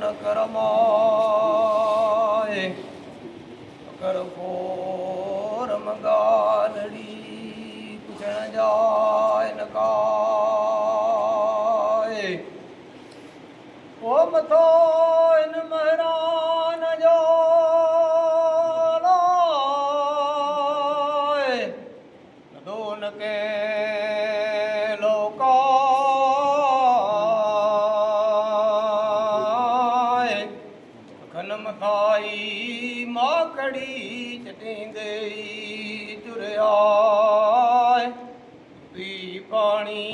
न करमाए कर फोर मंगालड़ी पुछण जाए न काए ओ मथो इन महरान जो लाए न दो न के लोकाए खन मथाई माकड़ी चटींदे चुरियाए पी पानी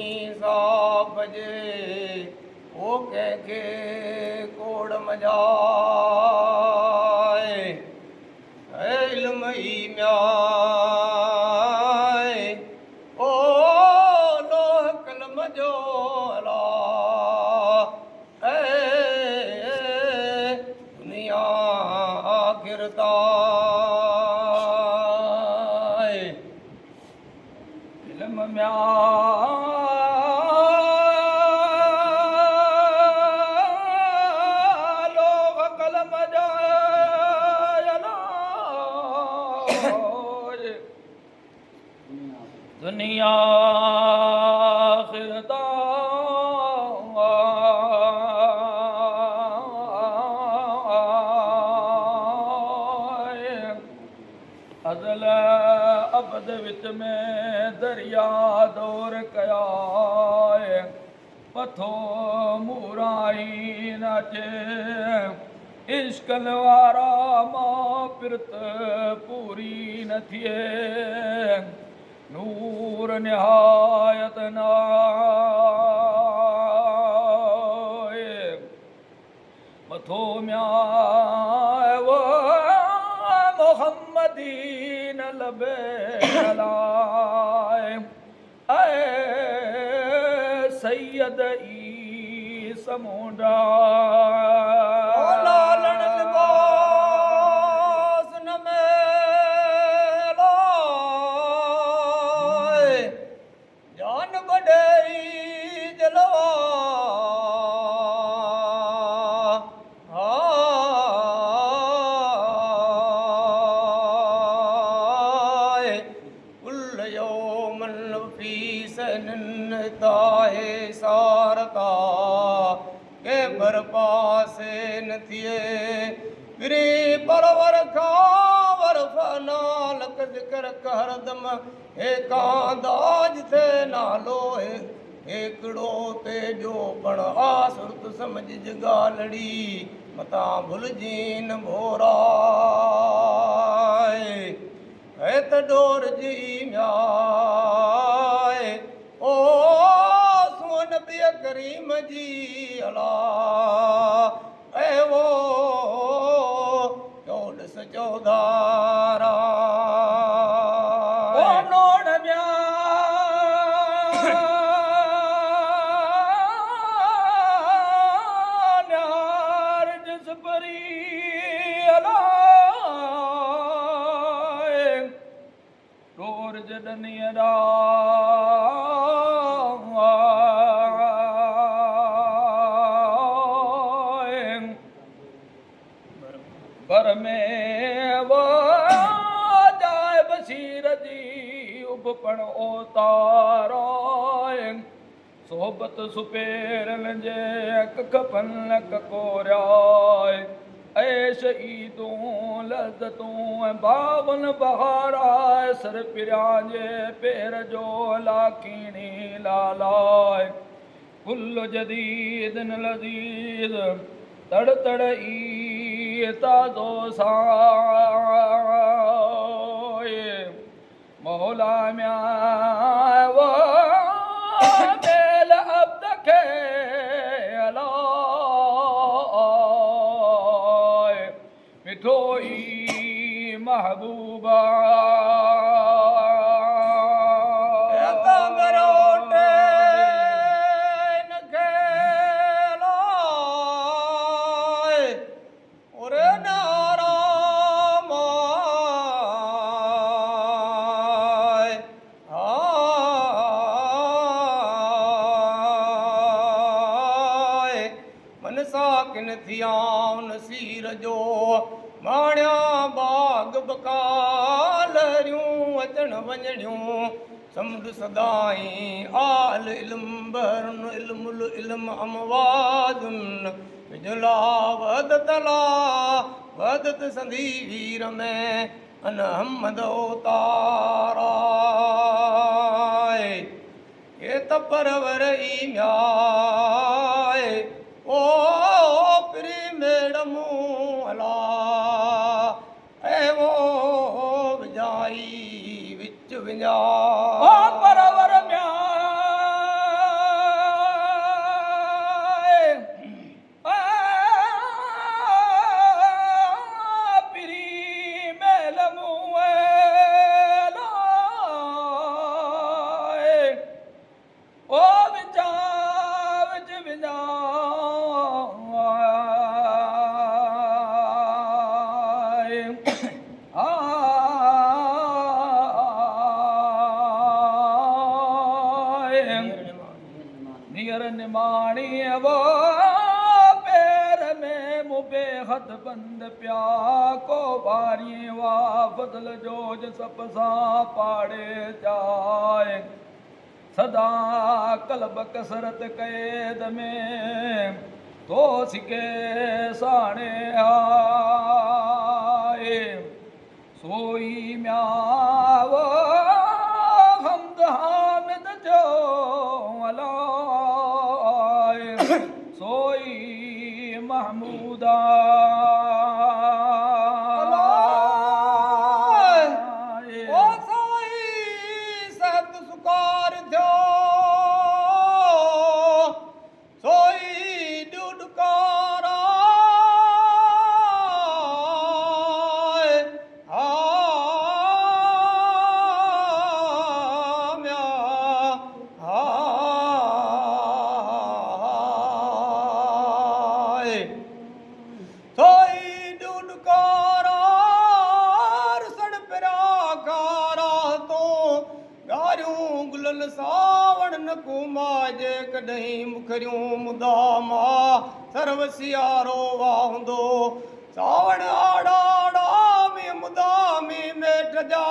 साफ जे ओ के कोड़ मजाए इल्म ई म्याए ओ लोह कलम जो अला दुनिया आखिरता इल्म दुनिया आखिरता अदल अबद विच में दरिया दौर कयाए पथो मूराई नाचे इश्कन वारा मां पिरत पूरी न थिए नूर निहायत नाए मथो म्याए वो मोहम्मदीन लबे लाए ऐ सैयद ई समुंडा लालन लिबास न मेलाए जान बड़ई जलवा सारता के पर पासे न थिए गिरी परवर खावर फना लक जिक्र कर दम हे कांदाज थे नालो एकड़ो ते जो पण आसुरत समझ जगालड़ी मता भुल जीन भोराए है त डोर जी म्याए ओ नबी करीम जी अला ऐ वो चौड़ सचौदारा ओ नोड़ न्यार जिस परी अला डोर जडनियरा पर में वो जाए बशीर जी उपपण ओतारा सोबत सुपेरन जे कखपन ककोराए ऐश ईदूं लज़तूं बावन बहारा सर पिरांजे पेर जो लाखीनी लालाए कुल्ल जदीद लज़ीज़ तड़ तड़ ई ताज़ो साए मौला म्या वो मेल अब्द खे अलाए मिठो ई महबूबा मनसा किन थियां नसीर जो माणिया बाग बकालरियूं अचण वञणियूं समुंड सदाई आल इल्म बरन इल्मुल इल्म अमवाजुन बिजला वदत संधी वीर में अन हमद ताराए ये त परवर ई म्याए ओ प्री मेड़मू अला ए वो विजाई विच विजा ओ परवर म्याए पिरी मेल मुए ओ विचा विच विजा नियर निमाणी वो पैर में मुबे हथ बंद प्या को बारी वा बदल जोज सप सा पाड़े जाए सदा कलब कसरत कैद में तो सिके साणे आए सोई म्याव हमद हामिद जो अलाए सोई महमूदा ओ साई सत सुकार थियो सोई डुडकारा सावण न कुमाजे कॾहिं मुखरियूं मुदामा सर्व सियारो वाहंदो सावण आड़ा में मुदामी मेठ जा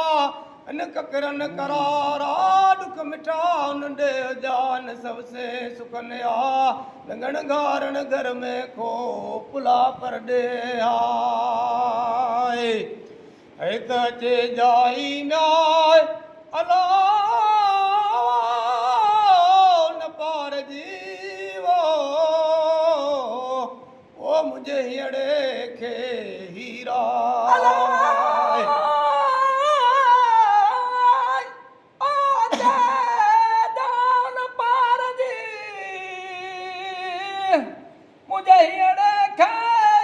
अन ककरन करारा दुख मिठा नंढे जान सबसे सुकन्या लंगण गारण घर में खो पुला पर दे आए त चे जाई न्याय अला मुझे हियड़े खे हीरा मुझे हियड़े खे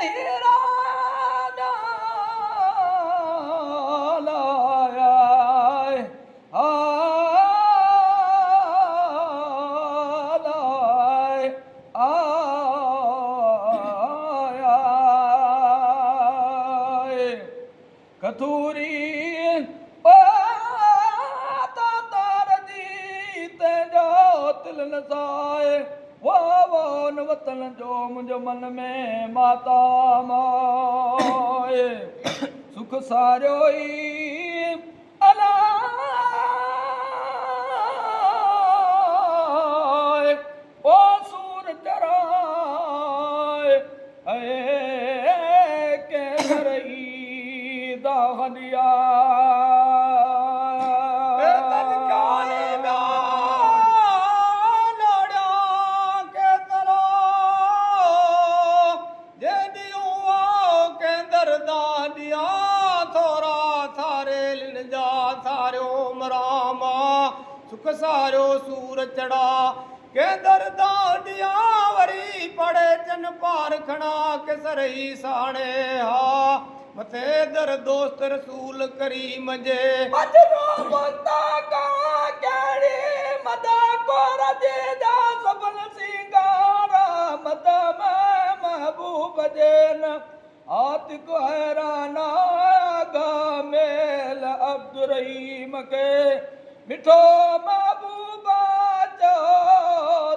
हीरा कथूरी ओ तार जीत जो तिल नसाए वो न वतन जो मुंहिंजो मन में माता माए सुख सारियो ई अलाए ओ सूर चराए के घरई दाहनिया सुख सारो सूर चढ़ा के दर्दा दिया वरी पड़े चन पार खड़ा के सरई साणे हा मथे दर दोस्त रसूल करीम जे मजनो मुता का केड़ी मदा को रजे जा सबन सिंगारा मदा महबूब जेन आतिक हैराना गा मेल अब्दुर्रहीम के मिठो महबूबा जो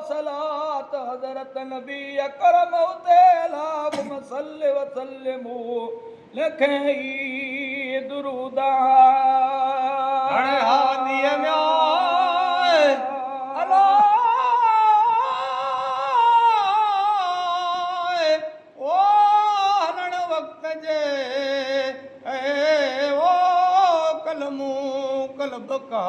सलात हजरत नबी अकरम उते सल्ले वसल्लिमू लिखे दुरूदा हणे हादीअ में अला ओ हलण वक़्त जे ए ओ कलमू कलब का